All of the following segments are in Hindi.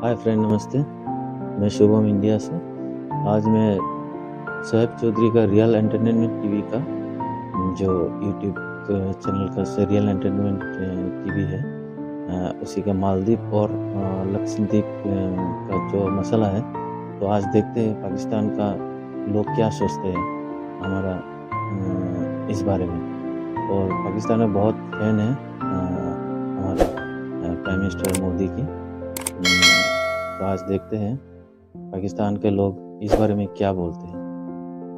हाय फ्रेंड, नमस्ते। मैं शुभम इंडिया से। आज मैं शोएब चौधरी का रियल एंटरटेनमेंट टीवी का जो यूट्यूब चैनल का रियल एंटरटेनमेंट टीवी है, उसी का मालदीव और लक्षद्वीप का जो मसला है, तो आज देखते हैं पाकिस्तान का लोग क्या सोचते हैं हमारा इस बारे में। और पाकिस्तान में बहुत फैन है हमारे प्राइम मिनिस्टर मोदी की। तो आज देखते हैं पाकिस्तान के लोग इस बारे में क्या बोलते हैं।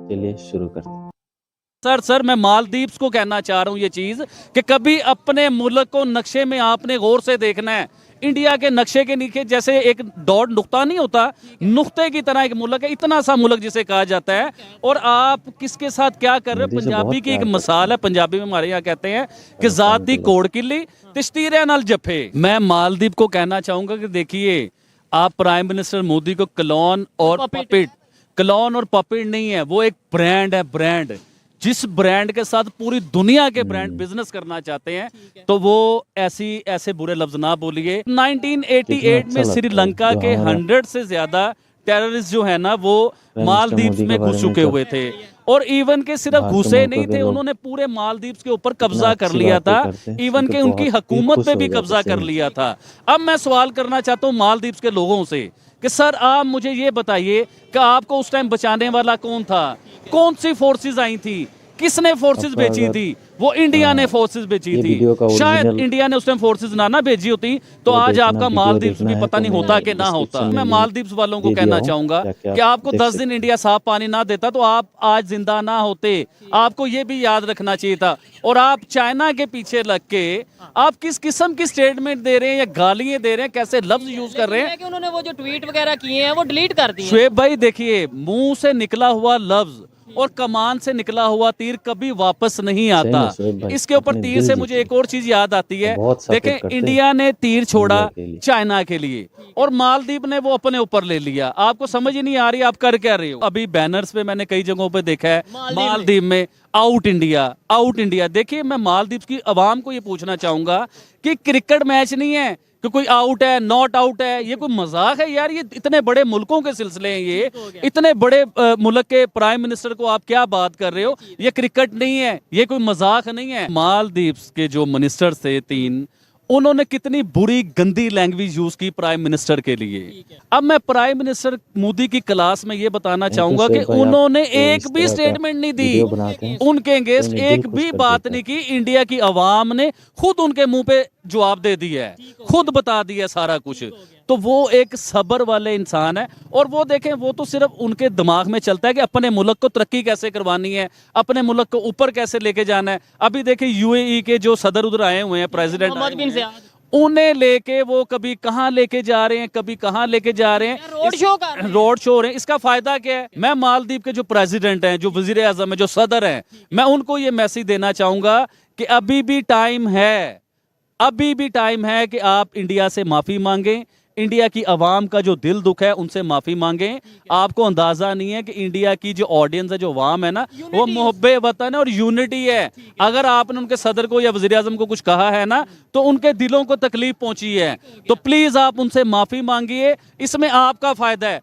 चलिए शुरू करते हैं। सर मैं मालदीव्स को कहना चाह रहा हूँ ये चीज़ कि कभी अपने मुल्क को नक्शे में आपने गौर से देखना है। इंडिया के नक्शे के नीचे जैसे एक डॉट नुक्ता नहीं होता, नुक्ते की तरह एक मुल्क है, इतना सा मुल्क जिसे कहा जाता है। और आप किसके साथ क्या कर रहे हो? पंजाबी की एक मिसाल है, पंजाबी में हमारे यहाँ कहते हैं कि ज़ाती कोड़ किल्ली तिश्तीरे नाल जफे। मैं मालदीव को कहना चाहूँगा कि देखिए, आप प्राइम मिनिस्टर मोदी को क्लोन और पपेट नहीं है, वो एक ब्रांड है। ब्रांड, जिस ब्रांड के साथ पूरी दुनिया के ब्रांड बिजनेस करना चाहते हैं, तो वो ऐसे बुरे लफ्ज ना बोलिए। 1988 में श्रीलंका के 100 से ज्यादा टेररिस्ट जो है ना, वो मालदीव्स में घुस चुके हुए थे। और इवन के सिर्फ घुसे नहीं थे, उन्होंने पूरे मालदीव्स के ऊपर कब्जा कर लिया था। इवन के उनकी हुकूमत पे भी कब्जा कर लिया था। अब मैं सवाल करना चाहता हूँ मालदीव्स के लोगों से कि सर आप मुझे ये बताइए कि आपको उस टाइम बचाने वाला कौन था? कौन सी फोर्सेस आई थी? किसने फोर्सेस भेजी थी? वो इंडिया ने फोर्सेस भेजी थी। शायद इंडिया ने उस टाइम फोर्सेस ना भेजी होती तो आज आपका मालदीव्स भी पता नहीं होता कि ना होता। मैं मालदीव्स वालों को कहना चाहूंगा कि आपको 10 दिन इंडिया साफ पानी ना देता तो आप आज जिंदा ना होते। आपको ये भी याद रखना चाहिए था। और आप चाइना के पीछे लग के आप किस किस्म की स्टेटमेंट दे रहे हैं या गालियां दे रहे हैं, कैसे लफ्ज यूज कर रहे हैं? कि उन्होंने वो जो ट्वीट वगैरह किए हैं वो डिलीट कर दिए। शुएब भाई देखिए, मुंह से निकला हुआ लफ्ज और कमान से निकला हुआ तीर कभी वापस नहीं आता। इसके ऊपर तीर से मुझे एक और चीज याद आती है। देखें, इंडिया ने तीर छोड़ा चाइना के लिए और मालदीव ने वो अपने ऊपर ले लिया। आपको समझ ही नहीं आ रही आप कर क्या रहे हो। अभी बैनर्स पे मैंने कई जगहों पे देखा है मालदीव में आउट इंडिया, आउट इंडिया। देखिए, मैं मालदीव की आवाम को ये पूछना चाहूंगा कि क्रिकेट मैच नहीं है कि कोई आउट है, नॉट आउट है। ये कोई मजाक है यार? ये इतने बड़े मुल्कों के सिलसिले हैं, ये इतने बड़े मुल्क के प्राइम मिनिस्टर को आप क्या बात कर रहे हो? ये क्रिकेट नहीं है, ये कोई मजाक नहीं है। मालदीव्स के जो मिनिस्टर थे 3, उन्होंने कितनी बुरी गंदी लैंग्वेज यूज की प्राइम मिनिस्टर के लिए। अब मैं प्राइम मिनिस्टर मोदी की क्लास में ये बताना चाहूंगा कि उन्होंने एक भी स्टेटमेंट नहीं दी, उनके अगेंस्ट एक भी बात नहीं की। इंडिया की आवाम ने खुद उनके मुंह पे जवाब दे दिया है, खुद बता दिया सारा कुछ। तो वो एक सब्र वाले इंसान है। और वो देखें, वो तो सिर्फ उनके दिमाग में चलता है कि अपने मुल्क को तरक्की कैसे करवानी है, अपने मुल्क को ऊपर कैसे लेके जाना है। अभी देखें यूएई के जो सदर उधर आए हुए हैं, प्रेसिडेंट, उन्हें लेके वो कभी कहाँ लेके जा रहे हैं, कभी कहाँ लेके जा रहे हैं, रोड शो हो रहे हैं। इसका फायदा क्या है? मैं मालदीव के जो प्रेसिडेंट हैं, जो वजीर आजम है, जो सदर हैं, मैं उनको ये मैसेज देना चाहूंगा कि अभी भी टाइम है, अभी भी टाइम है कि आप इंडिया से माफी मांगें। इंडिया की आवाम का जो दिल दुख है उनसे माफी मांगें। आपको अंदाजा नहीं है कि इंडिया की जो ऑडियंस है, जो आवाम है ना, वो मुहब्बे वतन है और यूनिटी है। अगर आपने उनके सदर को या वज़ीर आज़म को कुछ कहा है ना, तो उनके दिलों को तकलीफ पहुंची है। तो प्लीज आप उनसे माफी मांगिए, इसमें आपका फायदा है।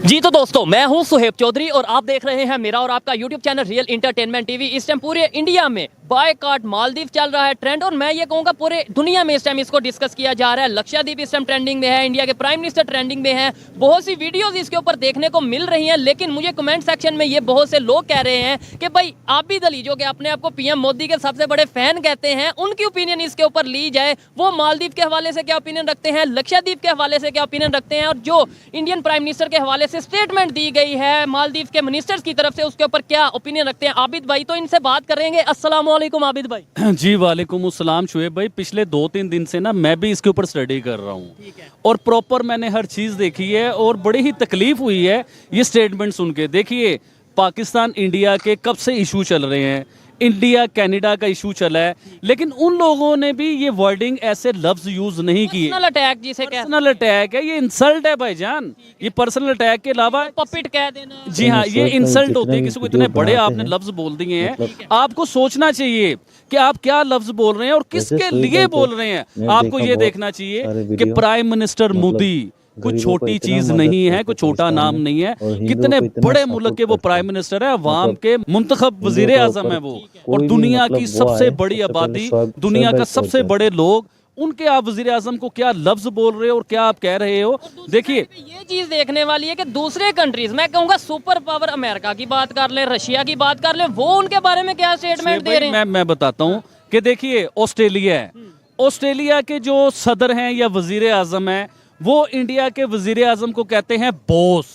जी तो दोस्तों, मैं हूं सुहेब चौधरी और आप देख रहे हैं मेरा और आपका YouTube channel real entertainment TV. इस टाइम पूरे इंडिया में बायकॉट मालदीव चल रहा है ट्रेंड, और मैं ये कहूंगा पूरे दुनिया में इस टाइम इसको डिस्कस किया जा रहा है। लक्षद्वीप इस टाइम ट्रेंडिंग में है, इंडिया के प्राइम मिनिस्टर ट्रेंडिंग में है, बहुत सी वीडियोस इसके ऊपर देखने को मिल रही हैं। लेकिन मुझे कमेंट सेक्शन में ये बहुत से लोग कह रहे हैं कि भाई आबिद अली, जो कि अपने आप को पीएम मोदी के सबसे बड़े फैन कहते हैं, उनकी ओपिनियन इसके ऊपर ली जाए। वो मालदीव के हवाले से क्या ओपिनियन रखते हैं, लक्षद्वीप के हवाले से क्या ओपिनियन रखते हैं, और जो इंडियन प्राइम मिनिस्टर के हवाले से स्टेटमेंट दी गई है मालदीव के मिनिस्टर्स की तरफ से, उसके ऊपर क्या ओपिनियन रखते हैं आबिद भाई। तो इनसे बात करेंगे। अस्सलाम वालेकुम आबिद भाई। जी वालेकुम अस्सलाम शुएब भाई। पिछले 2-3 दिन से ना मैं भी इसके ऊपर स्टडी कर रहा हूँ और प्रॉपर मैंने हर चीज़ देखी है और बड़ी ही तकलीफ हुई है ये स्टेटमेंट सुन के। देखिए, पाकिस्तान इंडिया के कब से इशू चल रहे हैं, इंडिया कनाडा का इशू चला है, लेकिन उन लोगों ने भी ये वर्डिंग ऐसे लफ्ज यूज नहीं किए। पर्सनल अटैक जिसे कहते पर्सनल अटैक है, ये इंसल्ट है भाईजान। ये पर्सनल अटैक के अलावा हैं, पपिट कह देना। जी हाँ, ये इंसल्ट होती है। किसी को इतने बड़े आपने लफ्ज बोल दिए हैं, आपको सोचना चाहिए कि आप क्या लफ्ज बोल रहे हैं और किसके लिए बोल रहे हैं। आपको ये देखना चाहिए कि प्राइम मिनिस्टर मोदी कुछ छोटी चीज नहीं है, कुछ छोटा नाम नहीं है। कितने बड़े मुल्क के वो प्राइम मिनिस्टर है, अवाम के मुंतखब वजीर आजम है वो, और दुनिया की सबसे बड़ी आबादी, दुनिया का सबसे बड़े लोग, उनके आप वजीर आजम को क्या लफ्ज बोल रहे हो और क्या आप कह रहे हो। देखिए ये चीज देखने वाली है कि दूसरे कंट्रीज, मैं कहूंगा सुपर पावर अमेरिका की बात कर ले, रशिया की बात कर ले, वो उनके बारे में क्या स्टेटमेंट दे रहे हैं। मैं बताता हूँ कि देखिए ऑस्ट्रेलिया है, ऑस्ट्रेलिया के जो सदर हैं या वजीर आजम है, वो इंडिया के वजीर आजम को कहते हैं बॉस।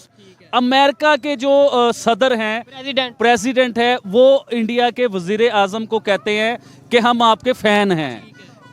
अमेरिका के जो सदर हैं, प्रेसिडेंट है, वो इंडिया के वजीर आजम को कहते हैं कि हम आपके फैन हैं।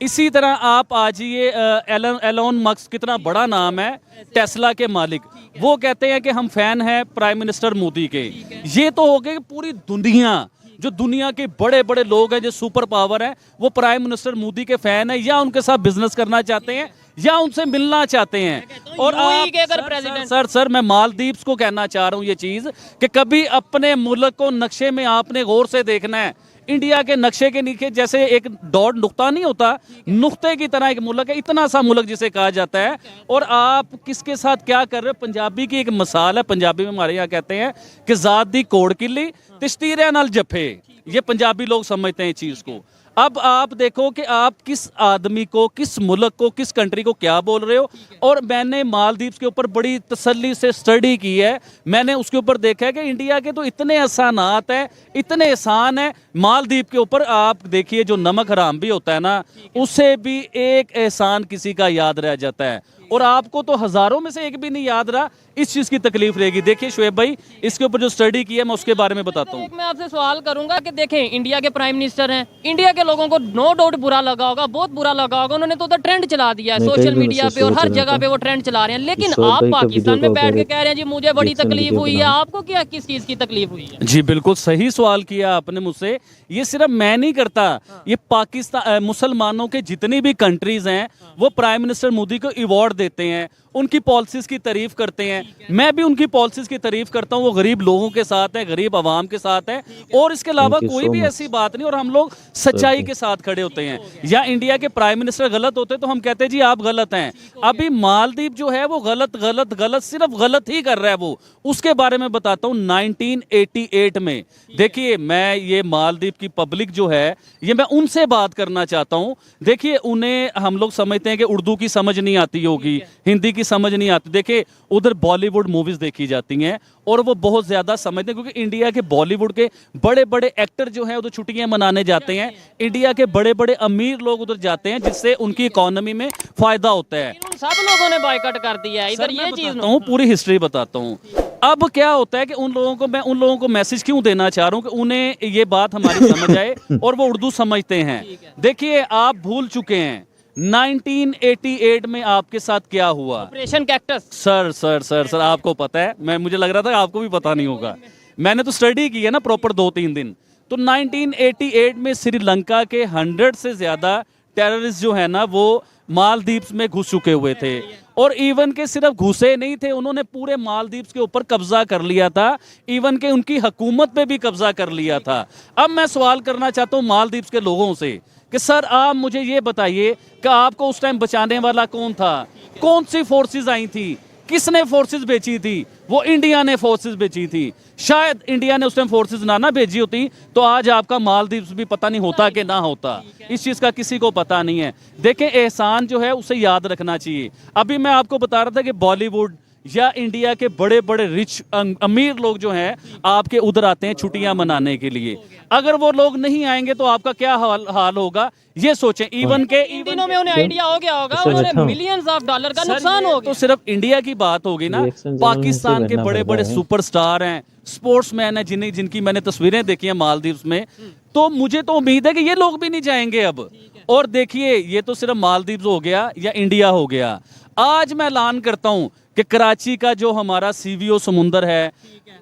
इसी तरह आप आजिए एलोन मस्क, कितना बड़ा नाम है, टेस्ला के मालिक, वो कहते हैं कि हम फैन हैं प्राइम मिनिस्टर मोदी के। ये तो हो गए पूरी दुनिया, जो दुनिया के बड़े बड़े लोग हैं, जो सुपर पावर हैं, वो प्राइम मिनिस्टर मोदी के फैन है, या उनके साथ बिजनेस करना चाहते हैं या उनसे मिलना चाहते हैं। और आप सर मैं मालदीव्स को कहना चाह रहा हूँ ये चीज कि कभी अपने मुल्क को नक्शे में आपने गौर से देखना है। इंडिया के नक्शे के नीचे जैसे एक डॉट नुक्ता नहीं होता, नुक्ते की तरह एक मुल्क है, इतना सा मुल्क जिसे कहा जाता है। और आप किसके साथ क्या कर रहे हो। पंजाबी की एक मिसाल है, पंजाबी में हमारे यहाँ कहते हैं कि ज़ात दी कोड़ किली तिश्तीरे नाल जफे, ये पंजाबी लोग समझते हैं इस चीज़ को। अब आप देखो कि आप किस आदमी को, किस मुल्क को, किस कंट्री को क्या बोल रहे हो। और मैंने मालदीव्स के ऊपर बड़ी तसल्ली से स्टडी की है, मैंने उसके ऊपर देखा है कि इंडिया के तो इतने एहसानात हैं, इतने एहसान हैं मालदीव के ऊपर। आप देखिए जो नमक हराम भी होता है ना, उससे भी एक एहसान किसी का याद रह जाता है, और आपको तो हजारों में से एक भी नहीं याद रहा, इस चीज की तकलीफ रहेगी। देखिए शुएब भाई, इसके ऊपर जो स्टडी की है मैं उसके बारे में बताता हूँ। मैं आपसे सवाल करूंगा कि देखें, इंडिया के प्राइम मिनिस्टर हैं, इंडिया के लोगों को नो डाउट बुरा लगा होगा, बहुत बुरा लगा होगा। उन्होंने तो ट्रेंड चला दिया है सोशल मीडिया पे, और हर जगह पे वो ट्रेंड चला रहे हैं। लेकिन आप पाकिस्तान में बैठ के कह रहे हैं जी मुझे बड़ी तकलीफ हुई है, आपको क्या किस चीज की तकलीफ हुई है? जी बिल्कुल सही सवाल किया आपने मुझसे। ये सिर्फ मैं नहीं करता, ये पाकिस्तान मुसलमानों के जितनी भी कंट्रीज हैं, वो प्राइम मिनिस्टर मोदी को अवार्ड देते हैं, उनकी पॉलिसीज की तारीफ करते हैं। मैं भी उनकी पॉलिसीज की तारीफ करता हूँ, वो गरीब लोगों के साथ है, गरीब आवाम के साथ है, और इसके अलावा कोई भी ऐसी बात नहीं। और हम लोग सच्चाई के साथ खड़े होते हैं। या इंडिया के प्राइम मिनिस्टर गलत होते तो हम कहते हैं जी आप गलत हैं। अभी मालदीव जो है वो गलत गलत गलत सिर्फ गलत ही कर रहा है वो। उसके बारे में बताता हूँ। 1988 में देखिए, मैं ये मालदीव की पब्लिक जो है, ये मैं उनसे बात करना चाहता हूँ। देखिए उन्हें हम लोग समझते हैं कि उर्दू की समझ नहीं आती होगी, हिंदी की समझ नहीं आती। देखिए उधर बॉलीवुड मूवीज देखी जाती हैं और वो बहुत ज्यादा समझते हैं, क्योंकि इंडिया के बॉलीवुड के बड़े बड़े एक्टर जो हैं उधर छुट्टियां मनाने जाते हैं। इंडिया के बड़े बड़े अमीर लोग उधर जाते हैं, जिससे उनकी इकोनॉमी में फायदा होता है। सब लोगों ने बायकॉट कर दिया है इधर। ये चीज पूरी हिस्ट्री बताता हूँ। अब क्या होता है कि उन लोगों को मैसेज क्यों देना चाह रहा हूँ कि उन्हें ये बात हमारी समझ आए और वो उर्दू समझते हैं। देखिए आप भूल चुके हैं 1988 में आपके साथ क्या हुआ। Operation cactus. सर आपको पता है, मुझे लग रहा था आपको भी पता नहीं होगा। मैंने तो स्टडी की है ना प्रॉपर 2-3 दिन। तो 1988 में श्रीलंका के 100 से ज्यादा टेररिस्ट जो है ना, वो मालदीव्स में घुस चुके हुए थे। और इवन के सिर्फ घुसे नहीं थे, उन्होंने पूरे मालदीव्स के ऊपर कब्जा कर लिया था। इवन के उनकी हुकूमत पे भी कब्जा कर लिया था। अब मैं सवाल करना चाहता हूँ मालदीव्स के लोगों से कि सर आप मुझे ये बताइए कि आपको उस टाइम बचाने वाला कौन था, कौन सी फोर्सेस आई थी, किसने फोर्सेस बेची थी? वो इंडिया ने फोर्सेस बेची थी। शायद इंडिया ने उस टाइम फोर्सेस ना भेजी होती तो आज आपका मालदीव्स भी पता नहीं होता कि ना होता। इस चीज़ का किसी को पता नहीं है। देखें एहसान जो है उसे याद रखना चाहिए। अभी मैं आपको बता रहा था कि बॉलीवुड या इंडिया के बड़े बड़े रिच अमीर लोग जो हैं आपके उधर आते हैं छुट्टियां मनाने के लिए। अगर वो लोग नहीं आएंगे तो आपका क्या हाल होगा, ये सोचें। इवन दिनों में उन्हें आइडिया हो गया होगा, उन्हें मिलियंस ऑफ डॉलर का नुकसान हो गया। तो सिर्फ इंडिया की बात होगी ना, पाकिस्तान के बड़े बड़े सुपरस्टार हैं, स्पोर्ट्समैन हैं, जिनकी मैंने तस्वीरें देखी हैं मालदीव्स में। तो मुझे तो उम्मीद है कि ये लोग भी नहीं जाएंगे अब। और देखिए ये तो सिर्फ मालदीव्स हो गया या इंडिया हो गया। आज मैं ऐलान करता हूं कि कराची का जो हमारा सीवीओ समुंदर है,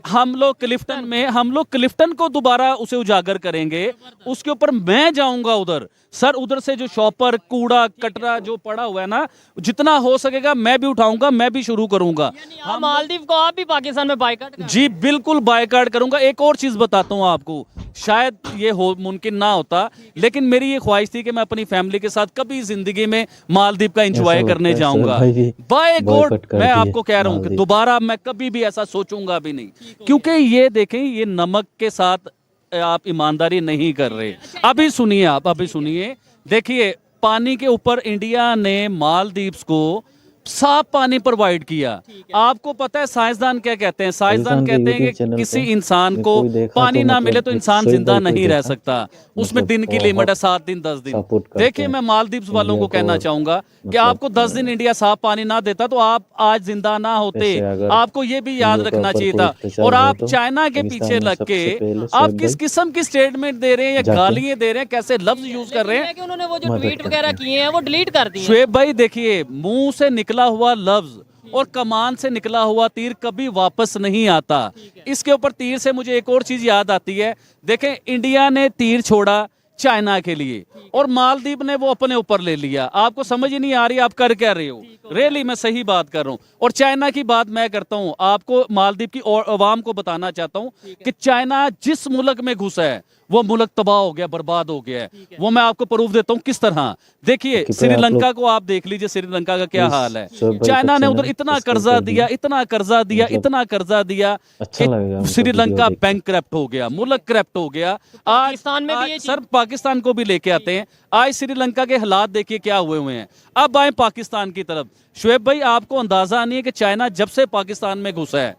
हम लोग क्लिफ्टन को दोबारा उसे उजागर करेंगे, उसके ऊपर मैं जाऊंगा उधर सर, उधर से जो शॉपर कूड़ा कटरा जो पड़ा हुआ है ना, जितना हो सकेगा मैं भी उठाऊंगा, मैं भी शुरू करूंगा। हम मालदीव को आप भी पाकिस्तान में बायकॉट कर? जी बिल्कुल बायकॉट करूंगा। एक और चीज बताता हूँ आपको, शायद ये हो मुमकिन ना होता, लेकिन मेरी ये ख्वाहिश थी कि मैं अपनी फैमिली के साथ कभी जिंदगी में मालदीव का एंजॉय करने जाऊंगा। बाय गॉड मैं आपको कह रहा हूँ कि दोबारा मैं कभी भी ऐसा सोचूंगा भी नहीं, क्योंकि ये देखें, ये नमक के साथ आप ईमानदारी नहीं कर रहे। अभी सुनिए, आप अभी सुनिए, देखिए पानी के ऊपर इंडिया ने मालदीव्स को साफ पानी प्रोवाइड किया। आपको पता है साइंसदान क्या कहते हैं? साइंसदान कहते हैं कि किसी इंसान को पानी ना मिले तो इंसान जिंदा नहीं रह सकता, उसमें दिन की लिमिट है 7 दिन 10 दिन। देखिए मैं मालदीव्स वालों को कहना चाहूंगा कि आपको 10 दिन इंडिया साफ पानी ना देता तो आप आज जिंदा ना होते, आपको ये भी याद रखना चाहिए था। और आप चाइना के पीछे लग के आप किस किस्म की स्टेटमेंट दे रहे हैं या गालियां दे रहे हैं, कैसे लफ्ज यूज कर रहे हैं? उन्होंने वो जो ट्वीट वगैरह किए हैं वो डिलीट कर दिए। शुएब भाई देखिए, मुंह से निकला हुआ लफ्ज और कमान से निकला हुआ तीर कभी वापस नहीं आता। इसके ऊपर तीर से मुझे एक और चीज याद आती है, देखें इंडिया ने तीर छोड़ा चाइना के लिए और मालदीव ने वो अपने ऊपर ले लिया। आपको समझ ही नहीं आ रही आप कर क्या रहे हो? रियली मैं सही बात कर रहा हूँ। और चाइना की बात मैं करता हूँ, आपको मालदीव की और अवाम को बताना चाहता हूँ कि चाइना जिस मुल्क में घुसा है वो मुल्क तबाह हो गया, बर्बाद हो गया है। वो मैं आपको प्रूफ देता हूँ किस तरह। देखिए श्रीलंका को आप देख लीजिए, श्रीलंका का क्या हाल है। चाइना ने उधर इतना कर्जा दिया, इतना कर्जा दिया, इतना कर्जा दिया कि श्रीलंका बैंकक्रप्ट हो गया, मुल्क क्रप्ट हो गया। आज सर पाकिस्तान को भी लेके आते हैं, आज श्रीलंका के हालात देखिए क्या हुए हैं। अब आए पाकिस्तान की तरफ। शुएब भाई आपको अंदाजा नहीं है कि चाइना जब से पाकिस्तान में घुसा है,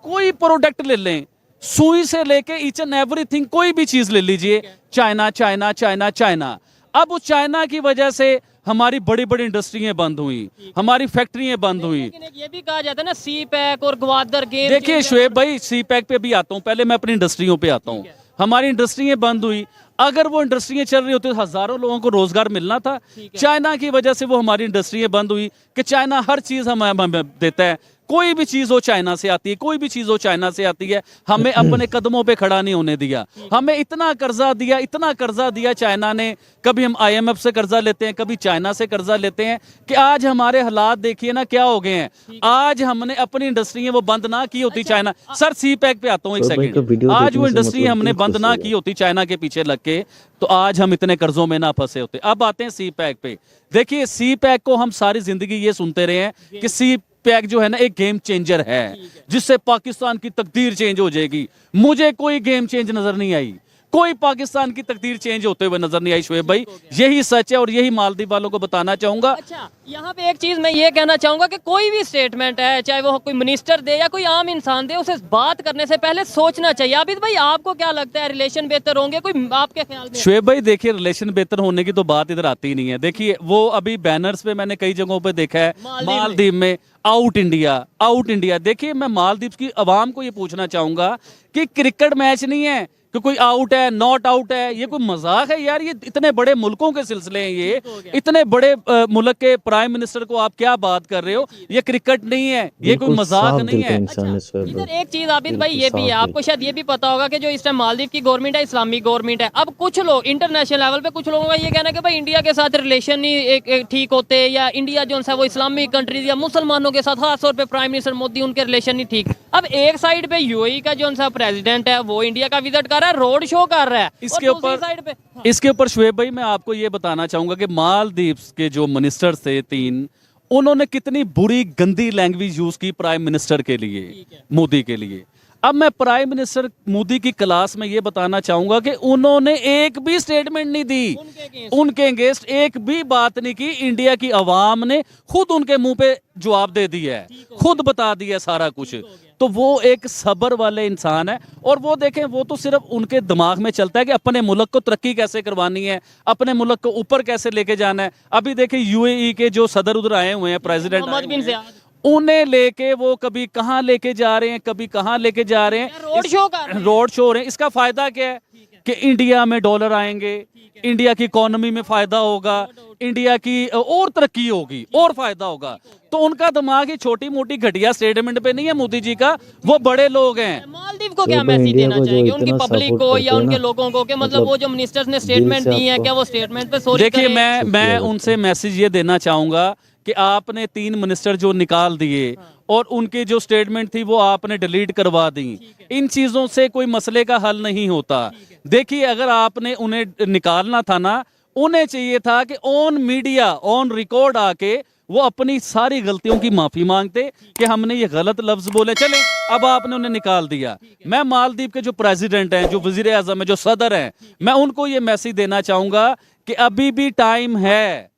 कोई प्रोडक्ट ले लें, सुई से लेके ईच एंड एवरीथिंग, कोई भी चीज ले लीजिए, चाइना चाइना चाइना चाइना। अब उस चाइना की वजह से हमारी बड़ी बड़ी इंडस्ट्रियां बंद हुई, हमारी फैक्ट्रियां बंद हुई। ये भी कहा जाता है ना सी पैक और ग्वादर गेम। देखिए शुएब भाई सी पैक पे भी आता हूं, पहले मैं अपनी इंडस्ट्रियों पे आता हूं। हमारी इंडस्ट्रियां बंद हुई, अगर वो इंडस्ट्रियां चल रही होती तो हजारों लोगों को रोजगार मिलना था। चाइना की वजह से वो हमारी इंडस्ट्रियां बंद हुई कि चाइना हर चीज हमें देता है, कोई भी चीज हो चाइना से आती है, कोई भी चीज हो चाइना से आती है। हमें अपने कदमों पे खड़ा नहीं होने दिया, हमें इतना कर्जा दिया, इतना कर्जा दिया चाइना ने। कभी हम IMF से कर्जा लेते हैं, कभी चाइना से कर्जा लेते हैं, कि आज हमारे हालात देखिए ना क्या हो गए हैं। आज हमने अपनी इंडस्ट्रियां वो बंद ना की होती चाइना, सर सी पैक पे आता हूँ एक सेकंड, आज वो इंडस्ट्री हमने बंद ना की होती चाइना के पीछे लग के, तो आज हम इतने कर्जों में ना फंसे होते। अब आते हैं सी पैक पे। देखिए सी पैक को हम सारी जिंदगी ये सुनते रहे हैं कि सी पैक जो है ना एक गेम चेंजर है, जिससे पाकिस्तान की तकदीर चेंज हो जाएगी। मुझे कोई गेम चेंज नजर नहीं आई, कोई पाकिस्तान की तकदीर चेंज होते हुए नजर नहीं आई शुएब भाई। यही सच है और यही मालदीव वालों को बताना चाहूंगा। अच्छा, यहाँ पे एक चीज मैं ये कहना चाहूंगा कि कोई भी स्टेटमेंट है, चाहे वो कोई मिनिस्टर दे या कोई आम इंसान दे, उसे बात करने से पहले सोचना चाहिए। आबिद भाई आपको क्या लगता है, रिलेशन बेहतर होंगे कोई आपके ख्याल में? शुएब भाई देखिए रिलेशन बेहतर होने की तो बात इधर आती नहीं है। देखिए वो अभी बैनर्स पे मैंने कई जगहों पे देखा है मालदीव में आउट इंडिया, आउट इंडिया। देखिए मैं मालदीव की आवाम को ये पूछना चाहूंगा कि क्रिकेट मैच नहीं है कि कोई आउट है नॉट आउट है, ये कोई मजाक है यार? ये इतने बड़े मुल्कों के सिलसिले हैं, ये इतने बड़े मुल्क के प्राइम मिनिस्टर को आप क्या बात कर रहे हो? ये क्रिकेट नहीं है, ये कोई मजाक नहीं है। इधर एक चीज आबिद भाई ये भी है, आपको शायद ये भी पता होगा कि जो इस टाइम मालदीव की गवर्नमेंट है इस्लामिक गवर्नमेंट है। अब कुछ लोग इंटरनेशनल लेवल पे, कुछ लोगों का ये कहना है कि भाई इंडिया के साथ रिलेशन नहीं ठीक होते, या इंडिया जो है वो इस्लामिक कंट्रीज या मुसलमानों के साथ, खासतौर पर प्राइम मिनिस्टर मोदी, उनके रिलेशन नहीं ठीक। अब एक साइड पे UAE का जो प्रेसिडेंट है वो इंडिया का विजिट कर रहा है, रोड शो कर रहा है, इसके ऊपर शुएब भाई मैं आपको ये बताना चाहूंगा कि मालदीव के जो मिनिस्टर थे 3, उन्होंने कितनी बुरी गंदी लैंग्वेज यूज की प्राइम मिनिस्टर के लिए, मोदी के लिए। अब मैं प्राइम मिनिस्टर मोदी की क्लास में ये बताना चाहूंगा कि उन्होंने एक भी स्टेटमेंट नहीं दी, उनके अगेंस्ट एक भी बात नहीं की। इंडिया की आवाम ने खुद उनके मुंह पे जवाब दे दिया है, खुद बता दिया सारा कुछ। तो वो एक सब्र वाले इंसान है। और वो देखें, वो तो सिर्फ उनके दिमाग में चलता है कि अपने मुल्क को तरक्की कैसे करवानी है, अपने मुल्क को ऊपर कैसे लेके जाना है। अभी देखें UAE के जो सदर उधर आए हुए हैं, प्रेसिडेंट, उन्हें लेके वो कभी कहां लेके जा रहे हैं, कभी कहां लेके जा रहे हैं, रोड शो कर रहे हैं। रोड शो हो रहे हैं। इसका फायदा क्या है? कि इंडिया में डॉलर आएंगे, इंडिया की इकोनॉमी में फायदा होगा, इंडिया की और तरक्की होगी और फायदा होगा। तो उनका दिमाग ही छोटी मोटी घटिया स्टेटमेंट पे नहीं है मोदी जी का, वो बड़े लोग हैं। मालदीव को क्या मैसेज देना चाहेंगे उनकी पब्लिक को या उनके लोगों को कि मतलब वो जो मिनिस्टर्स ने स्टेटमेंट दी है क्या वो स्टेटमेंट पे सॉरी देखिए, मैं उनसे मैसेज ये देना चाहूंगा कि आपने 3 मिनिस्टर जो निकाल दिए और उनकी जो स्टेटमेंट थी वो आपने डिलीट करवा दी। इन चीजों से कोई मसले का हल नहीं होता। देखिए, अगर आपने उन्हें निकालना था ना, उन्हें चाहिए था कि ऑन मीडिया ऑन रिकॉर्ड आके वो अपनी सारी गलतियों की माफी मांगते कि हमने ये गलत लफ्ज बोले। चले, अब आपने उन्हें निकाल दिया। मैं मालदीव के जो प्रेसिडेंट हैं, जो वजीर आजम है, जो सदर हैं, मैं उनको ये मैसेज देना चाहूंगा कि अभी भी टाइम है,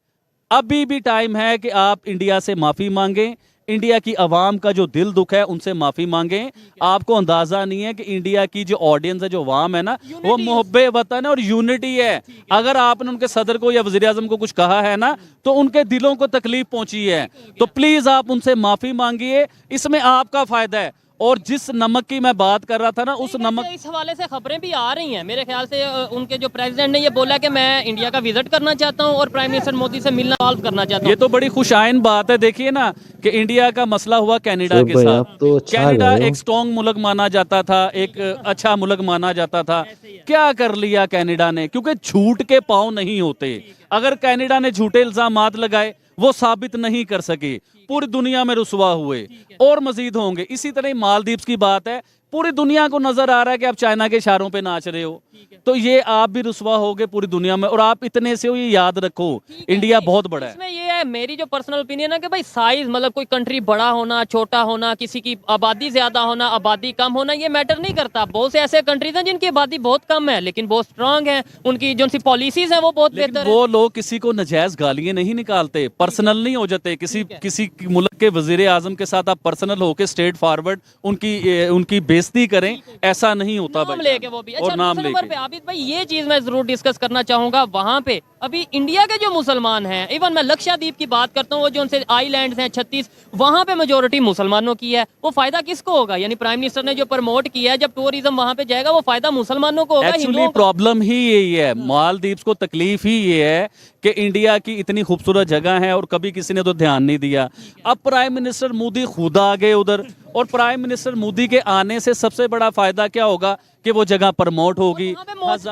अभी भी टाइम है कि आप इंडिया से माफी मांगें। इंडिया की आवाम का जो दिल दुख है उनसे माफी मांगें। आपको अंदाजा नहीं है कि इंडिया की जो ऑडियंस है, जो आवाम है ना, वो मुहब्बे वतन है और यूनिटी है। अगर आपने उनके सदर को या वजीर आजम को कुछ कहा है ना, तो उनके दिलों को तकलीफ पहुंची है। तो प्लीज आप उनसे माफी मांगिए, इसमें आपका फायदा है। और जिस नमक की मैं बात कर रहा था ना, उस नमक, इस हवाले से खबरें भी आ रही हैं मेरे ख्याल से। उनके जो प्रेसिडेंट ने ये बोला कि मैं इंडिया का विजिट करना चाहता हूं और प्राइम मिनिस्टर मोदी से मिलना सॉल्व करना चाहता हूं। ये तो बड़ी खुशाइन बात है। देखिए ना कि इंडिया का मसला हुआ कनाडा के साथ। तो कनाडा एक स्ट्रॉन्ग मुल्क माना जाता था, एक अच्छा मुल्क माना जाता था। क्या कर लिया कनाडा ने? क्योंकि झूठ के पांव नहीं होते। अगर कनाडा ने झूठे इल्जामात लगाए, वो साबित नहीं कर सके, पूरी दुनिया में रुसवा हुए और मजीद होंगे। इसी तरह मालदीव्स की बात है, पूरी दुनिया को नजर आ रहा है कि आप चाइना के इशारों पे नाच रहे हो, तो ये आप भी रुसवा होगे पूरी दुनिया में। और आप इतने से हो, ये याद रखो, इंडिया बहुत बड़ा है। इसमें ये है, मेरी जो पर्सनल ओपिनियन है कि भाई साइज, मतलब कोई कंट्री बड़ा होना, छोटा होना, किसी की आबादी ज्यादा होना, आबादी कम होना, ये मैटर नहीं करता। बहुत से ऐसे कंट्रीज हैं जिनकी आबादी बहुत कम है लेकिन बहुत स्ट्रांग है, उनकी जो पॉलिसीज है वो बहुत बेहतर है। वो लोग किसी को नजायज गालियां नहीं निकालते, पर्सनल नहीं हो जाते। किसी मुल्क के वजीर आजम के साथ आप पर्सनल होके स्ट्रेट फॉरवर्ड उनकी बेइज्जती करें, ऐसा नहीं होता भाई। लेके वो भी। और अच्छा, नाम नंबर पे आबिद भाई ये चीज मैं जरूर डिस्कस करना चाहूंगा। वहां पे अभी इंडिया के जो मुसलमान हैं, इवन मैं लक्षद्वीप की बात करता हूँ, वो जो उनसे आइलैंड्स हैं 36, वहां पे मेजोरिटी मुसलमानों की है। वो फायदा किसको होगा? यानी प्राइम मिनिस्टर ने जो प्रमोट किया है, जब टूरिज्म वहां पे जाएगा, वो फायदा मुसलमानों को होगा। एक्चुअली प्रॉब्लम ही यही है, मालदीव्स को तकलीफ ही ये है कि इंडिया की इतनी खूबसूरत जगह है और कभी किसी ने तो ध्यान नहीं दिया। अब प्राइम मिनिस्टर मोदी खुद आ गए उधर, और प्राइम मिनिस्टर मोदी के आने से सबसे बड़ा फायदा क्या होगा कि वो जगह प्रमोट होगी।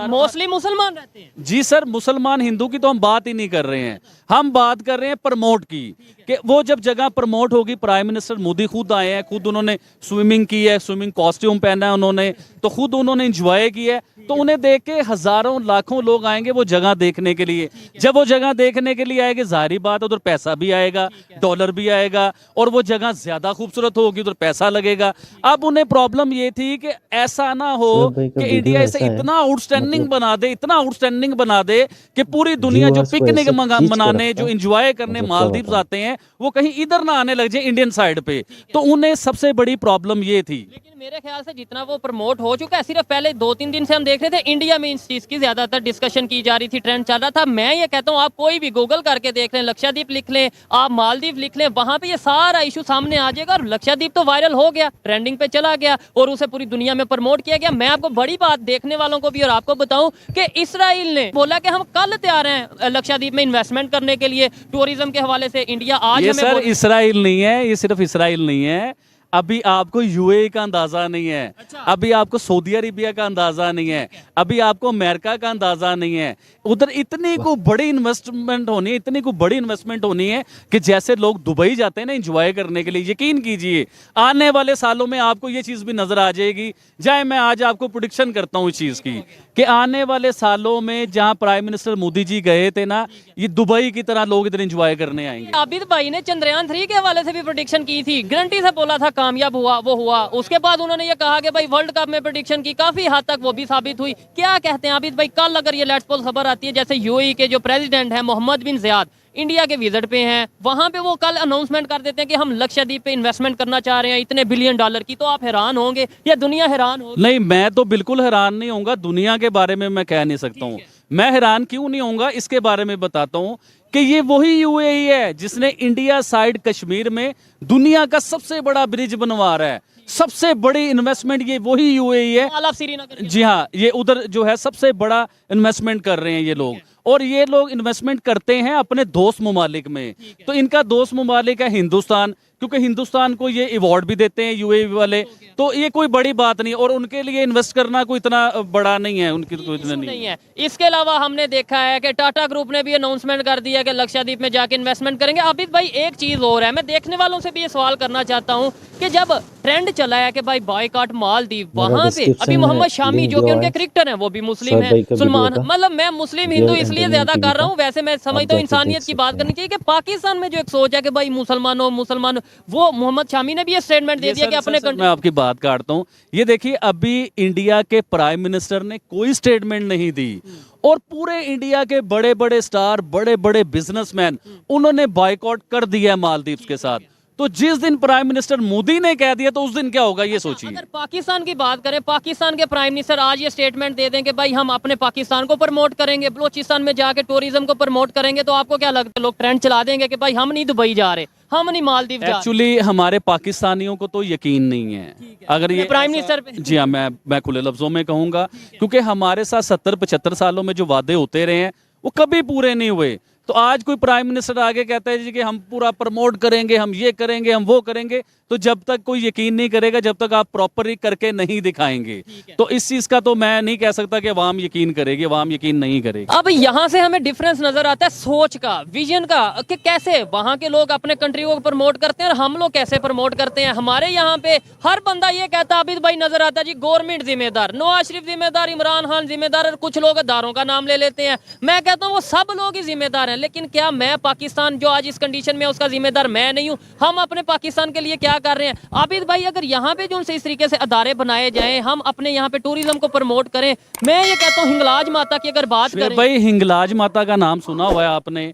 मोस्टली मुसलमान रहते हैं। जी सर, मुसलमान हिंदू की तो हम बात ही नहीं कर रहे हैं, हम बात कर रहे हैं प्रमोट की। कि वो जब जगह प्रमोट होगी, प्राइम मिनिस्टर मोदी खुद आए हैं, खुद उन्होंने स्विमिंग की है, स्विमिंग कॉस्ट्यूम पहना है उन्होंने, तो खुद उन्होंने एंजॉय किया है। तो उन्हें देख के हजारों लाखों लोग आएंगे वो जगह देखने के लिए। जब वो जगह देखने के लिए आएंगे, जाहिर बात है उधर पैसा भी आएगा, डॉलर भी आएगा, और वो जगह ज्यादा खूबसूरत होगी, उधर पैसा लगेगा। अब उन्हें प्रॉब्लम ये थी कि ऐसा ना हो कि इंडिया इसे इतना आउटस्टैंडिंग बना दे, इतना आउटस्टैंडिंग बना दे कि पूरी दुनिया जो पिकनिक मनाने, जो एंजॉय करने मालदीव्स आते हैं, वो कहीं इधर ना आने लग जाए इंडियन साइड पे। तो उन्हें सबसे बड़ी प्रॉब्लम ये थी। लेकिन मेरे ख्याल से जितना वो प्रमोट हो चुका है, सिर्फ पहले 2-3 दिन से हम देख रहे थे इंडिया में इस चीज की ज्यादातर डिस्कशन की जा रही थी, ट्रेंड चल रहा था। मैं ये कहता हूँ, आप कोई भी गूगल करके देख लें, लक्षद्वीप लिख लें, आप मालदीव लिख लें, वहां पे ये सारा इशू सामने आ जाएगा। और लक्षद्वीप तो वायरल हो गया, ट्रेंडिंग पे चला गया और उसे पूरी दुनिया में प्रमोट किया गया। मैं आपको बड़ी बात देखने वालों को भी और आपको बताऊं कि इसराइल ने बोला कि हम कल तैयार हैं लक्षद्वीप में इन्वेस्टमेंट करने के लिए टूरिज्म के हवाले से। इंडिया आज ये सर इसराइल नहीं है, ये सिर्फ इसराइल नहीं है। अभी आपको यूएई का अंदाजा नहीं है, अभी आपको सऊदी अरेबिया का अंदाजा नहीं है, अभी आपको अमेरिका का अंदाजा नहीं है। उधर इतनी को बड़ी इन्वेस्टमेंट होनी है, इतनी को बड़ी इन्वेस्टमेंट होनी है कि जैसे लोग दुबई जाते हैं ना एंजॉय करने के लिए, यकीन कीजिए आने वाले सालों में आपको ये चीज भी नजर आ जाएगी। जाए मैं आज आपको प्रेडिक्शन करता हूँ इस चीज की कि आने वाले सालों में जहां प्राइम मिनिस्टर मोदी जी गए थे ना, ये दुबई की तरह लोग इधर एंजॉय करने आएंगे। आबिद भाई ने चंद्रयान 3 के हवाले से भी प्रेडिक्शन की थी, गारंटी से बोला था कामयाब हुआ, वो हुआ। उसके बाद उन्होंने ये कहा कि भाई वर्ल्ड कप में प्रेडिक्शन की, काफी हद तक वो भी साबित हुई। क्या कहते हैं आबिद भाई, कल अगर ये लेट्स पोल खबर आती है जैसे यूएई के जो प्रेसिडेंट है मोहम्मद बिन ज़ियाद इंडिया के विजिट पे हैं, वहां पे वो कल अनाउंसमेंट कर देते हैं कि हम लक्षद्वीप पे इन्वेस्टमेंट करना चाह रहे हैं इतने बिलियन डॉलर की, तो आप हैरान होंगे या दुनिया हैरान होगी? नहीं, मैं तो बिल्कुल हैरान नहीं होऊंगा। दुनिया के बारे में मैं कह नहीं सकता हूँ, मैं हैरान क्यों नहीं होऊंगा, इसके बारे में बताता हूं कि ये वही यूएई है जिसने इंडिया साइड कश्मीर में दुनिया का सबसे बड़ा ब्रिज बनवा रहा है। सबसे बड़ी इन्वेस्टमेंट ये वही यूएई है। आप श्रीनगर जी हाँ, ये उधर जो है सबसे बड़ा इन्वेस्टमेंट कर रहे हैं ये लोग, और ये लोग इन्वेस्टमेंट करते हैं अपने दोस्त ममालिक में। तो इनका दोस्त ममालिक है हिंदुस्तान, क्योंकि हिंदुस्तान को ये अवार्ड भी देते हैं यूएई वाले, तो ये कोई बड़ी बात नहीं, और उनके लिए इन्वेस्ट करना कोई इतना बड़ा नहीं है, उनकी कोई इतना नहीं है। इसके अलावा हमने देखा है कि टाटा ग्रुप ने भी अनाउंसमेंट कर दिया कि लक्षद्वीप में जाके इन्वेस्टमेंट करेंगे। आबिद भाई एक चीज और है, मैं देखने वालों से भी ये सवाल करना चाहता हूँ कि जब ट्रेंड चला है कि भाई बायकॉट मालदीव, वहां पे अभी मोहम्मद शामी जो कि उनके क्रिकेटर हैं वो भी मुस्लिम है, सलमान, मतलब मैं मुस्लिम हिंदू इसलिए ज्यादा कर रहा हूँ, वैसे मैं समझता हूँ इंसानियत की बात करनी चाहिए कि पाकिस्तान में जो एक सोच है कि भाई मुसलमान, वो मोहम्मद शामी ने भी ये स्टेटमेंट दे दिया कि अपने मैं आपकी बात काटता हूँ। ये देखिए, अभी इंडिया के प्राइम मिनिस्टर ने कोई स्टेटमेंट नहीं दी, और पूरे इंडिया के बड़े बड़े स्टार, बड़े बड़े बिजनेसमैन, उन्होंने बायकॉट कर दिया मालदीव्स के साथ। तो जिस दिन प्राइम मिनिस्टर मोदी ने कह दिया तो उस दिन क्या होगा ये सोचिए। अगर पाकिस्तान की बात करें, पाकिस्तान के प्राइम मिनिस्टर आज ये स्टेटमेंट दे दें कि भाई हम अपने पाकिस्तान को प्रमोट करेंगे, बलोचिस्तान में जाके टूरिज्म को प्रमोट करेंगे, तो आपको क्या लगता है लोग ट्रेंड चला देंगे कि भाई हम नहीं दुबई जा रहे, हम नहीं मालदीव जा रहे? एक्चुअली हमारे पाकिस्तानियों को तो यकीन नहीं है अगर ये प्राइम मिनिस्टर पे। जी हाँ, मैं खुले लफ्जों में कहूंगा, क्योंकि हमारे साथ 70-75 सालों में जो वादे होते रहे हैं वो कभी पूरे नहीं हुए। तो आज कोई प्राइम मिनिस्टर आगे कहता है जी कि हम पूरा प्रमोट करेंगे, हम ये करेंगे, हम वो करेंगे, तो जब तक कोई यकीन नहीं करेगा, जब तक आप प्रॉपरली करके नहीं दिखाएंगे, तो इस चीज का तो मैं नहीं कह सकता कि अवाम यकीन करेगी, अवाम यकीन नहीं करेगी। अब यहाँ से हमें डिफरेंस नजर आता है सोच का, विजन का, कि कैसे वहाँ के लोग अपने कंट्री को प्रमोट करते हैं और हम लोग कैसे प्रमोट करते हैं। हमारे यहाँ पे हर बंदा ये कहता है, आबिद भाई नजर आता है जी गवर्नमेंट जिम्मेदार, नवाज शरीफ जिम्मेदार, इमरान खान जिम्मेदार, और कुछ लोग अदारों का नाम ले लेते हैं। मैं कहता हूँ वो सब लोग ही जिम्मेदार हैं, लेकिन क्या मैं पाकिस्तान जो आज इस कंडीशन में उसका जिम्मेदार मैं नहीं हूँ? हम अपने पाकिस्तान के लिए क्या कर रहे हैं? आबिद भाई अगर यहाँ पे जो उनसे इस तरीके से अदारे बनाए जाएं, हम अपने यहाँ पे टूरिज्म को प्रमोट करें, मैं ये कहता हूँ हिंगलाज माता की अगर बात करें, भाई हिंगलाज माता का नाम सुना हुआ है आपने?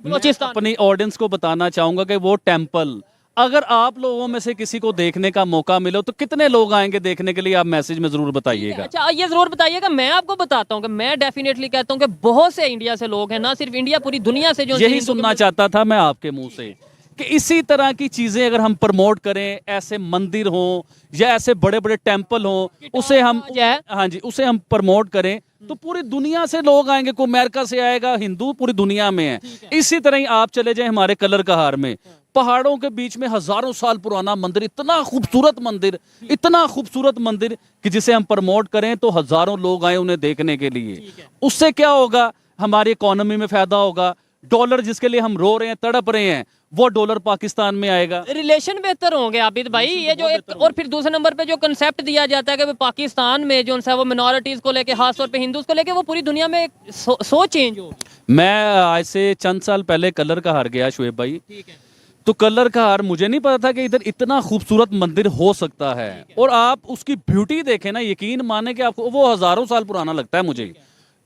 मैं अपनी ऑडियंस को बताना चाहूंगा कि वो टेम्पल, अगर आप लोगों में से किसी को देखने का मौका मिले तो कितने लोग आएंगे देखने के लिए, आप मैसेज में जरूर बताइएगा। अच्छा, ये जरूर बताइएगा। मैं आपको बताता हूँ कि मैं डेफिनेटली कहता हूँ कि बहुत से इंडिया से लोग हैं, ना सिर्फ इंडिया, पूरी दुनिया से, जो यही सुनना चाहता था मैं आपके मुंह से कि इसी तरह की चीजें अगर हम प्रमोट करें, ऐसे मंदिर हो या ऐसे बड़े बड़े टेम्पल हो, उसे हम, हाँ जी, उसे हम प्रमोट करें तो पूरी दुनिया से लोग आएंगे। कोई अमेरिका से आएगा, हिंदू पूरी दुनिया में है। इसी तरह ही आप चले जाएं हमारे कलर कहार में, पहाड़ों के बीच में हजारों साल पुराना मंदिर, इतना खूबसूरत मंदिर, इतना खूबसूरत मंदिर कि जिसे हम प्रमोट करें तो हजारों लोग आए उन्हें देखने के लिए। उससे क्या होगा? हमारी इकोनॉमी में फायदा होगा। डॉलर जिसके लिए हम रो रहे हैं, तड़प रहे हैं, वो डॉलर पाकिस्तान में आएगा, रिलेशन बेहतर होंगे आबिद भाई। ये जो एक, और फिर दूसरे नंबर पे जो कंसेप्ट दिया जाता है कि पाकिस्तान में जो है वो मिनॉरिटीज को लेके, खास तौर पे हिंदूज को लेके, वो पूरी दुनिया में सोच चेंज हो। मैं आज से चंद साल पहले कलर कहार गया शुएब भाई, तो कलर कहार मुझे नहीं पता था कि इधर इतना खूबसूरत मंदिर हो सकता है, और आप उसकी ब्यूटी देखें ना, यकीन माने कि आपको वो हजारों साल पुराना लगता है मुझे।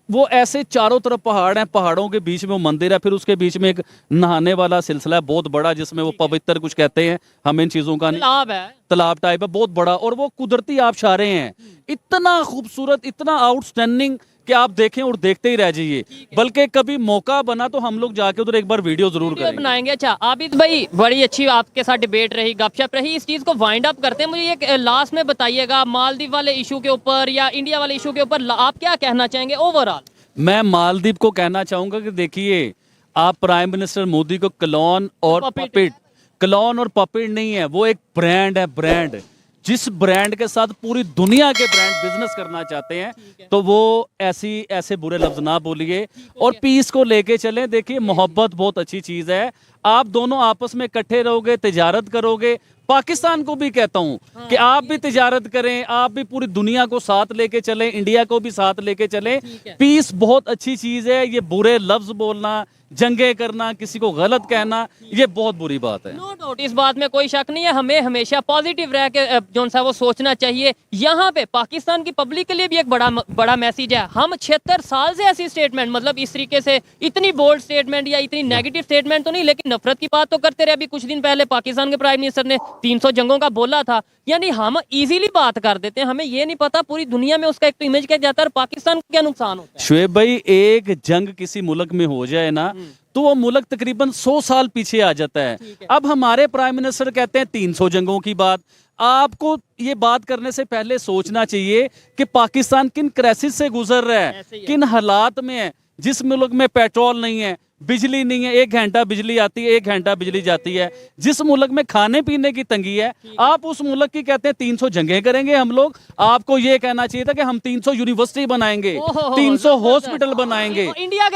वो ऐसे चारों तरफ पहाड़ हैं, पहाड़ों के बीच में वो मंदिर है, फिर उसके बीच में एक नहाने वाला सिलसिला है बहुत बड़ा, जिसमें वो पवित्र कुछ कहते हैं, हम इन चीजों का तालाब है, तालाब टाइप है बहुत बड़ा, और वो कुदरती आबशारें हैं, इतना खूबसूरत, इतना आउटस्टैंडिंग कि आप देखें और देखते ही रह जाइए। बल्कि कभी मौका बना तो हम लोग जाके उधर एक बार वीडियो जरूर बनाएंगे। अच्छा आबिद भाई, बड़ी अच्छी आपके साथ डिबेट रही, गपशप रही, इस चीज को वाइंड अप करते हैं। मुझे ये लास्ट में बताइएगा, मालदीव वाले इशू के ऊपर या इंडिया वाले इशू के ऊपर आप क्या कहना चाहेंगे ओवरऑल? मैं मालदीव को कहना चाहूंगा कि देखिए, आप प्राइम मिनिस्टर मोदी को क्लोन और पपेट, क्लोन और पपेट नहीं है, वो एक ब्रांड है, ब्रांड। जिस ब्रांड के साथ पूरी दुनिया के ब्रांड बिजनेस करना चाहते हैं, तो वो ऐसे बुरे लफ्ज ना बोलिए और पीस को लेके चलें। देखिए, मोहब्बत बहुत अच्छी चीज है, आप दोनों आपस में इकट्ठे रहोगे, तिजारत करोगे। पाकिस्तान को भी कहता हूं कि आप भी तिजारत करें, आप भी पूरी दुनिया को साथ लेके चलें, इंडिया को भी साथ लेके चलें। पीस बहुत अच्छी चीज है, ये बुरे लफ्ज बोलना, जंगे करना, किसी को गलत कहना, ये बहुत बुरी बात है। नो डाउट, इस बात में कोई शक नहीं है। हमें हमेशा पॉजिटिव रह के जो सा वो सोचना चाहिए। यहाँ पे पाकिस्तान की पब्लिक के लिए भी एक बड़ा मैसेज है। हम 76 साल से ऐसी स्टेटमेंट, मतलब इस तरीके से इतनी बोल्ड स्टेटमेंट या इतनी नेगेटिव स्टेटमेंट तो नहीं, लेकिन नफरत की बात तो करते रहे। अभी कुछ दिन पहले पाकिस्तान के प्राइम मिनिस्टर ने 300 जंगों का बोला था। यानी हम इजीली बात कर देते हैं, हमें ये नहीं पता पूरी दुनिया में उसका एक तो इमेज क्या जाता है और पाकिस्तान को क्या नुकसान होता है। शुएब भाई, एक जंग किसी मुल्क में हो जाए ना तो वो मुल्क तकरीबन 100 साल पीछे आ जाता है। अब हमारे प्राइम मिनिस्टर कहते हैं 300 जंगों की बात। आपको ये बात करने से पहले सोचना चाहिए कि पाकिस्तान किन क्राइसिस से गुजर रहा है, किन हालात में है। जिस मुल्क में पेट्रोल नहीं है, बिजली नहीं है, 1 घंटा बिजली आती है, 1 घंटा बिजली जाती है, जिस मुल्क में खाने पीने की तंगी है, आप उस मुल्क की कहते हैं 300 जंगें करेंगे हम लोग। आपको ये कहना चाहिए था कि हम 300 यूनिवर्सिटी बनाएंगे, 300 हॉस्पिटल बनाएंगे, इंडिया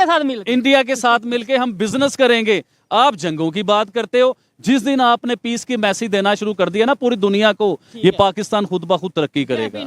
के साथ मिलकर हम बिजनेस करेंगे। आप जंगों की बात करते हो। जिस दिन आपने पीस की मैसेज देना शुरू कर दिया ना पूरी दुनिया को, ये पाकिस्तान खुद ब खुद तरक्की करेगा।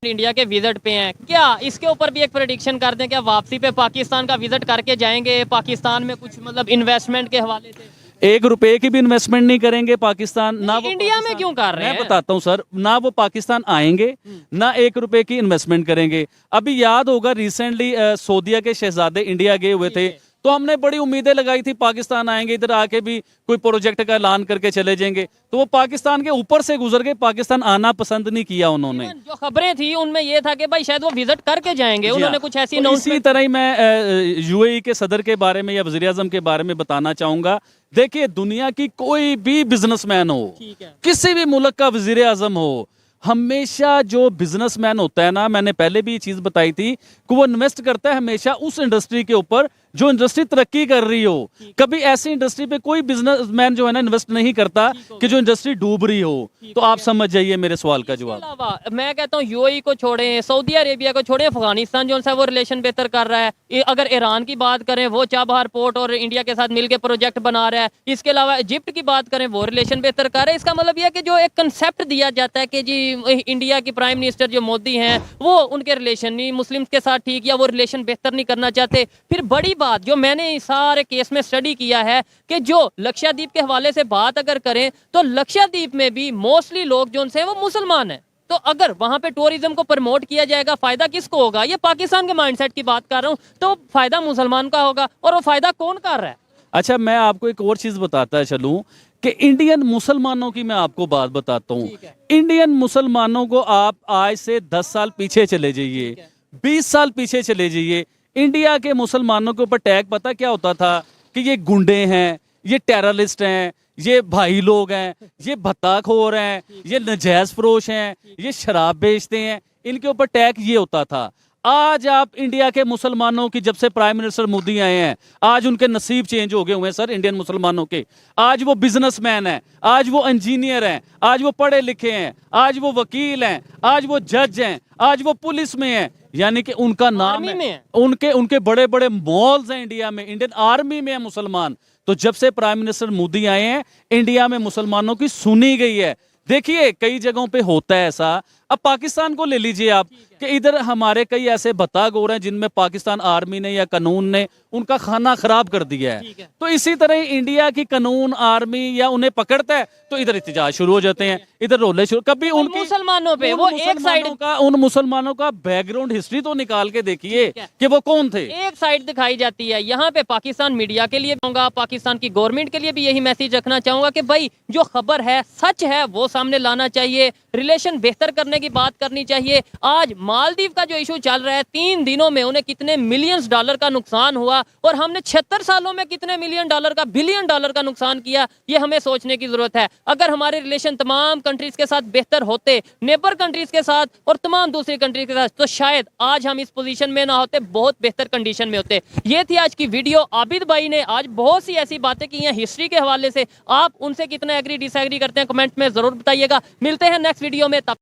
इंडिया के विजिट पे हैं क्या, इसके ऊपर भी एक प्रेडिक्शन कर दें, क्या वापसी पे पाकिस्तान का विजिट करके जाएंगे, पाकिस्तान में कुछ मतलब इन्वेस्टमेंट के हवाले से? 1 रुपए की भी इन्वेस्टमेंट नहीं करेंगे पाकिस्तान ना। इंडिया में क्यों कर रहे हैं? मैं बताता हूँ सर, ना वो पाकिस्तान आएंगे ना 1 रुपए की इन्वेस्टमेंट करेंगे। अभी याद होगा रिसेंटली सऊदीया के शहजादे इंडिया गए हुए थे, तो हमने बड़ी उम्मीदें लगाई थी पाकिस्तान आएंगे, इधर आके भी कोई प्रोजेक्ट का ऐलान करके चले जाएंगे। तो वो पाकिस्तान के ऊपर से गुजर गए, पाकिस्तान आना पसंद नहीं किया उन्होंने। जो खबरें थी उनमें ये था कि भाई शायद वो विजिट करके जाएंगे, उन्होंने कुछ ऐसी तो इसी तरह ही मैं यूएई के सदर के बारे में या वज़ीर आज़म के बारे में बताना चाहूंगा। देखिए, दुनिया की कोई भी बिजनेसमैन हो, किसी भी मुल्क का वज़ीर आज़म हो, हमेशा जो बिजनेसमैन होता है ना, मैंने पहले भी ये चीज बताई थी कि वो इन्वेस्ट करता है हमेशा उस इंडस्ट्री के ऊपर जो इंडस्ट्री तरक्की कर रही हो। कभी ऐसी इंडस्ट्री पे कोई बिजनेसमैन जो है ना इन्वेस्ट नहीं करता कि जो इंडस्ट्री डूब रही हो। तो आप समझ जाइए मेरे सवाल का जवाब। मैं कहता हूँ यूएई को छोड़ें, सऊदी अरेबिया को छोड़ें, अफगानिस्तान जो है वो रिलेशन बेहतर कर रहा है। अगर ईरान की बात करें, वो चाबहार पोर्ट और इंडिया के साथ मिलकर प्रोजेक्ट बना रहा है। इसके अलावा इजिप्ट की बात करें, वो रिलेशन बेहतर कर रहा है। इसका मतलब यह कि जो एक कंसेप्ट दिया जाता है कि जी इंडिया की प्राइम मिनिस्टर जो मोदी हैं वो उनके रिलेशन नहीं मुस्लिम के साथ ठीक, या वो रिलेशन बेहतर नहीं करना चाहते। फिर बड़ी बात जो मैंने इस सारे केस में स्टडी किया है कि जो लक्षद्वीप के हवाले से बात अगर करें तो लक्षद्वीप में भी मोस्टली लोग जो उनसे वो मुसलमान हैं। तो अगर वहां पे टूरिज्म को प्रमोट किया जाएगा, फायदा किसको होगा? ये पाकिस्तान के माइंडसेट की बात कर रहा हूं, तो फायदा मुसलमान का होगा। और वो फायदा कौन कर रहा है? अच्छा, मैं आपको एक और चीज बताता चलूं कि इंडियन मुसलमानों की मैं आपको बात बताता हूँ। इंडियन मुसलमानों को आप आज से 10 साल पीछे चले जाइए, 20 साल पीछे चले जाइए। इंडिया के मुसलमानों के ऊपर टैग पता क्या होता था कि ये गुंडे हैं, ये टेररिस्ट हैं, ये भाई लोग हैं, ये भत्ताखोर हैं, ये नजायज फरोश हैं, ये शराब बेचते हैं। इनके ऊपर टैग ये होता था। आज आप इंडिया के मुसलमानों की, जब से प्राइम मिनिस्टर मोदी आए हैं, आज उनके नसीब चेंज हो गए हुए हैं सर इंडियन मुसलमानों के। आज वो बिजनेसमैन हैं, आज वो इंजीनियर हैं, आज वो पढ़े लिखे हैं, आज वो वकील हैं, आज वो जज हैं, आज वो पुलिस में हैं। यानी कि उनका नाम है, उनके बड़े बड़े मॉल्स हैं इंडिया में, इंडियन आर्मी में है मुसलमान। तो जब से प्राइम मिनिस्टर मोदी आए हैं, इंडिया में मुसलमानों की सुनी गई है। देखिए, कई जगहों पे होता है ऐसा। अब पाकिस्तान को ले लीजिए आप कि इधर हमारे कई ऐसे भत्ताखोर हैं जिनमें पाकिस्तान आर्मी ने या कानून ने उनका खाना खराब कर दिया है। तो इसी तरह इंडिया की कानून, आर्मी या उन्हें पकड़ता है तो इधर एहतजाज शुरू हो जाते हैं, इधर रोले शुरू। कभी उनके मुसलमानों पे वो एक साइड का, उन मुसलमानों का बैकग्राउंड हिस्ट्री तो निकाल के देखिए कि वो कौन थे। एक साइड दिखाई जाती है। यहाँ पे पाकिस्तान मीडिया के लिए कहूँगा, पाकिस्तान की गवर्नमेंट के लिए भी यही मैसेज रखना चाहूंगा कि भाई जो खबर है सच है वो सामने लाना चाहिए, रिलेशन बेहतर करने की बात करनी चाहिए। आज मालदीव का जो इशू चल रहा है, 3 दिनों में उन्हें कितने मिलियंस डॉलर का नुकसान हुआ और हमने 76 सालों में कितने मिलियन डॉलर का, बिलियन डॉलर का नुकसान किया, ये हमें सोचने की जरूरत है। अगर हमारे रिलेशन तमाम कंट्रीज के साथ बेहतर होते, नेबर कंट्रीज के साथ और तमाम दूसरी कंट्रीज के साथ, तो शायद आज हम इस पोजीशन में ना होते, बहुत बेहतर कंडीशन में होते। ये थी आज की वीडियो। आबिद भाई ने आज बहुत सी ऐसी बातें की हैं हिस्ट्री के हवाले से। आप उनसे कितना एग्री डिसएग्री करते हैं कमेंट में जरूर बताइएगा। मिलते हैं नेक्स्ट वीडियो में, तब